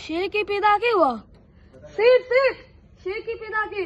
शेर की पैदा की हुआ सीट सीट शेर की पैदा की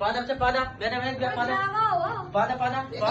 Pada macam pada, biar pada.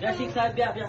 Ya Syekh Sahib biar.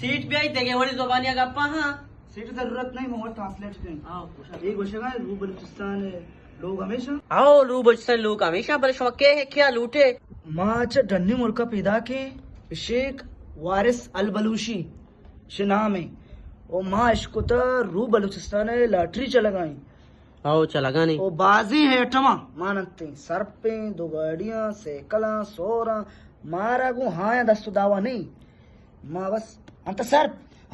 Seat भी आई देंगे बड़ी जुबानिया गप्पा हाँ सीट जरूरत नहीं मोहम्मद ट्रांसलेट करें आओ एक वशगा रू बलूचिस्तान लोग हमेशा रू बचतन लोग हमेशा बड़े शौके है क्या लूटे माच डन्नी मुल्का पैदा के शेख वारिस अल बलूशी शे नाम है और माँ इसको तो रू बलूचिस्तान लॉटरी चला गई आओ चला गाने वो बाजी है अठमा मानते सरपे दो गाड़ियां सैकला सोरा मारा गु हाँ या दस्तु दावा नहीं माँ बस अंत सर्प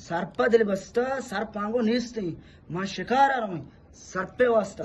सर्प दिल बस्ता सर्प आंगो नीस्ते माँ शिकार आ रहा सर्पे वास्ता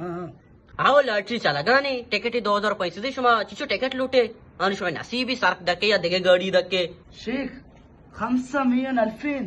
हाँ हाँ आओ लॉटरी चला गाने टिकट 2000 पैसे दे शुमा चिचो टिकट लूटे और शुमा नसीबी सर्फ दके या देगे गाड़ी दके शेख 500 2000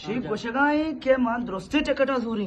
शेख वशगाई के मान दुरुस्ती टिकट अजूरी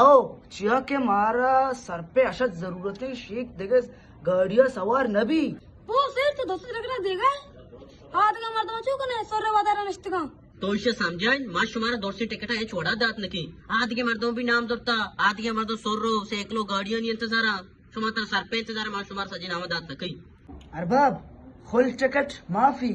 आओ चिया के मारा सर पे अशद जरूरत है शेख देगे गाड़िया सवार नबी वो सीट तो दोस्त रखना देगा हाथ का मर्द में चूकने सोरे वादारा निश्चित का तो इसे समझाएं माँ शुमारा दोस्ती टिकट है छोड़ा दात नकी आदि के मर्दों भी नाम दरता आदि के मर्दों सोरो से एक लो गाड़ियां नहीं इंतजारा शुमाता सर पे इंतजार माँ शुमार सजी नाम दात नकी अरबाब खुल टिकट माफी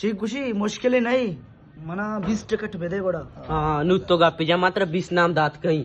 शेख खुशी मुश्किल नहीं मना 20 टिकट बेदे बड़ा हाँ नु तो गा पिजा मात्र 20 नाम दात कहीं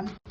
अंत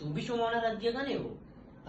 तू भी शुमाना रख दिया गाने वो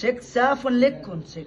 शेख साफ लेकुन शेख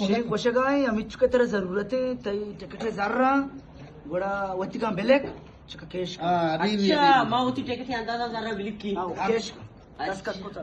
शेख वशगाई अमित के तरह जरूरत है तई टिकट जर्रा बड़ा वतिका बेलेक चका केश अच्छा माँ उसी टिकट अंदाजा जरा बिलिक की आओ केश दस का कोता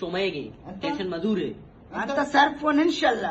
शोमाएगी टेंशन मजूर है अंत सर फोन इंशाल्लाह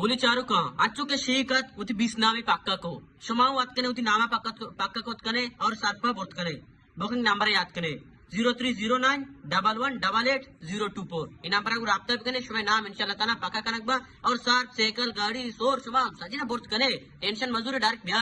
बोली चारू का अच्छो के शीकत उती 20 नामी पक्का को शुमाऊ अत कने उती नामा पक्का को कने और सातपा बोत कने बुकिंग नंबर याद कने 030911888024 इन नंबर को राब्ता कने शुमे नाम इंशाल्लाह तना पक्का कनक बा और सात साइकिल गाड़ी सोर शुमा सजना बोत कने टेंशन मजूर डायरेक्ट